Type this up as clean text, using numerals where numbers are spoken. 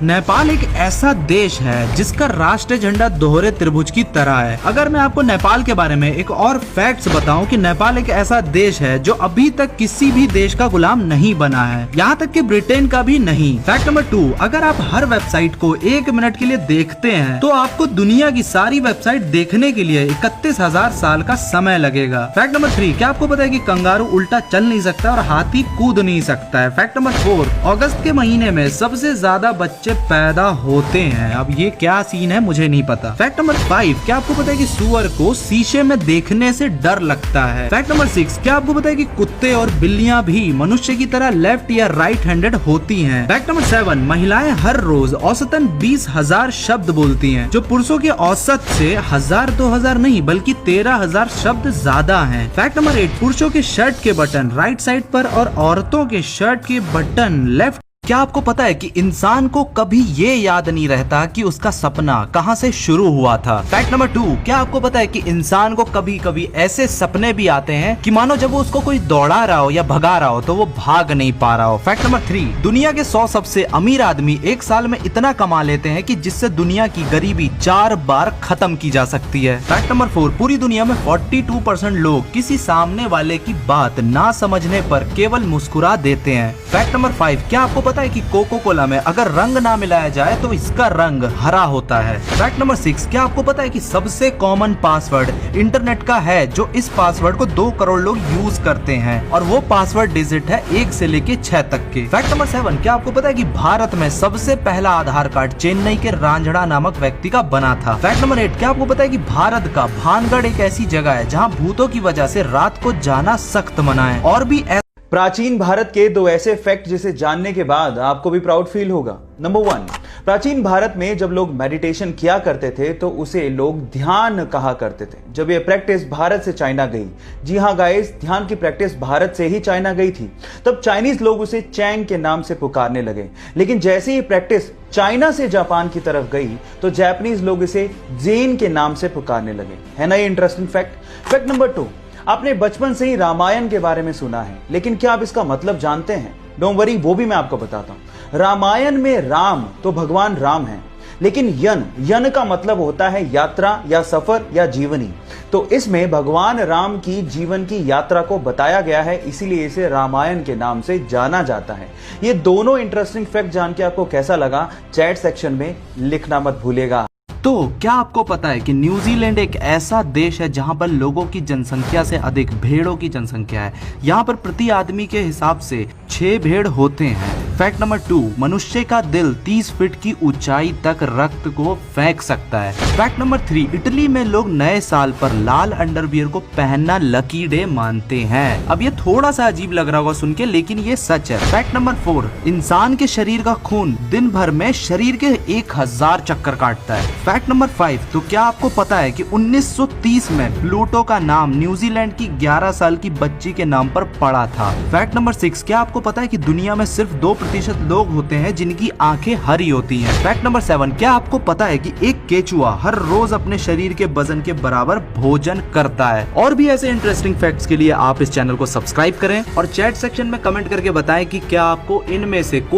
नेपाल एक ऐसा देश है जिसका राष्ट्रीय झंडा दोहरे त्रिभुज की तरह है। अगर मैं आपको नेपाल के बारे में एक और फैक्ट्स बताऊं कि नेपाल एक ऐसा देश है जो अभी तक किसी भी देश का गुलाम नहीं बना है, यहाँ तक कि ब्रिटेन का भी नहीं। फैक्ट नंबर 2, अगर आप हर वेबसाइट को 1 मिनट के लिए देखते हैं तो आपको दुनिया की सारी वेबसाइट देखने के लिए 31,000 साल का समय लगेगा। फैक्ट नंबर 3, क्या आपको पता है कि कंगारू उल्टा चल नहीं सकता और हाथी कूद नहीं सकता है। फैक्ट नंबर 4, अगस्त के महीने में सबसे ज्यादा बच्चे पैदा होते हैं। अब ये क्या सीन है मुझे नहीं पता। फैक्ट नंबर 5, क्या आपको पता है कि सुअर को शीशे में देखने से डर लगता है। फैक्ट नंबर 6, क्या आपको पता है कि कुत्ते और बिल्लियां भी मनुष्य की तरह लेफ्ट या राइट हैंडेड होती हैं। फैक्ट नंबर 7, महिलाएं हर रोज औसतन 20,000 शब्द बोलती हैं, जो पुरुषों के औसत से 1000-2000 नहीं बल्कि 13,000 शब्द ज्यादा हैं। फैक्ट नंबर 8, पुरुषों के शर्ट के बटन राइट साइड पर और औरतों के शर्ट के बटन लेफ्ट। क्या आपको पता है कि इंसान को कभी ये याद नहीं रहता कि उसका सपना कहां से शुरू हुआ था। फैक्ट नंबर 2, क्या आपको पता है कि इंसान को कभी कभी ऐसे सपने भी आते हैं कि मानो जब वो उसको कोई दौड़ा रहा हो या भगा रहा हो तो वो भाग नहीं पा रहा हो। फैक्ट नंबर 3, दुनिया के 100 सबसे अमीर आदमी एक साल में इतना कमा लेते हैं कि जिससे दुनिया की गरीबी 4 बार खत्म की जा सकती है। फैक्ट नंबर 4, पूरी दुनिया में 42% लोग किसी सामने वाले की बात ना समझने पर केवल मुस्कुरा देते हैं। फैक्ट नंबर 5, क्या आपको पता है कि कोको कोला में अगर रंग ना मिलाया जाए तो इसका रंग हरा होता है। फैक्ट नंबर 6, क्या आपको पता है कि सबसे कॉमन पासवर्ड इंटरनेट का है, जो इस पासवर्ड को 2 करोड़ लोग यूज करते हैं और वो पासवर्ड डिजिट है 1 से लेके 6 तक के। फैक्ट नंबर 7, क्या आपको पता है कि भारत में सबसे पहला आधार कार्ड चेन्नई के रांझड़ा नामक व्यक्ति का बना था। फैक्ट नंबर 8, क्या आपको पता है कि भारत का भानगढ़ एक ऐसी जगह है जहाँ भूतों की वजह से रात को जाना सख्त मना है। और भी प्राचीन भारत के 2 ऐसे फैक्ट जिसे जानने के बाद आपको भी प्राउड फील होगा। नंबर 1, प्राचीन भारत में जब लोग मेडिटेशन किया करते थे तो उसे लोग ध्यान कहा करते थे। जब ये प्रैक्टिस भारत से चाइना गई, जी हाँ गाइस, ध्यान की प्रैक्टिस भारत से ही चाइना गई थी, तब चाइनीज लोग उसे चैंग के नाम से पुकारने लगे। लेकिन जैसे ही प्रैक्टिस चाइना से जापान की तरफ गई तो जापानीज लोग इसे जेन के नाम से पुकारने लगे। है ना ये इंटरेस्टिंग फैक्ट। फैक्ट नंबर 2, आपने बचपन से ही रामायण के बारे में सुना है, लेकिन क्या आप इसका मतलब जानते हैं? डोंट वरी, वो भी मैं आपको बताता हूं। रामायण में राम तो भगवान राम हैं, लेकिन यन का मतलब होता है यात्रा या सफर या जीवनी। तो इसमें भगवान राम की जीवन की यात्रा को बताया गया है, इसीलिए इसे रामायण के नाम से जाना जाता है। ये दोनों इंटरेस्टिंग फैक्ट जान के आपको कैसा लगा, चैट सेक्शन में लिखना मत भूलिएगा। तो क्या आपको पता है कि न्यूजीलैंड एक ऐसा देश है जहां पर लोगों की जनसंख्या से अधिक भेड़ों की जनसंख्या है। यहाँ पर प्रति आदमी के हिसाब से 6 भेड़ होते हैं। फैक्ट नंबर 2, मनुष्य का दिल 30 फीट की ऊंचाई तक रक्त को फेंक सकता है। फैक्ट नंबर 3, इटली में लोग नए साल पर लाल अंडरवियर को पहनना लकी डे मानते हैं। अब ये थोड़ा सा अजीब लग रहा होगा सुन के, लेकिन ये सच है। फैक्ट नंबर 4, इंसान के शरीर का खून दिन भर में शरीर के 1000 चक्कर काटता है। फैक्ट नंबर 5, तो क्या आपको पता है कि 1930 में प्लूटो का नाम न्यूजीलैंड की 11 साल की बच्ची के नाम पर पड़ा था। फैक्ट नंबर 6, क्या आपको पता है कि दुनिया में सिर्फ 2% लोग होते हैं जिनकी आंखें हरी होती हैं। फैक्ट नंबर 7, क्या आपको पता है कि एक केचुआ हर रोज अपने शरीर के वजन के बराबर भोजन करता है। और भी ऐसे इंटरेस्टिंग फैक्ट्स के लिए आप इस चैनल को सब्सक्राइब करें और चैट सेक्शन में कमेंट करके बताएं कि क्या आपको इनमें से कोई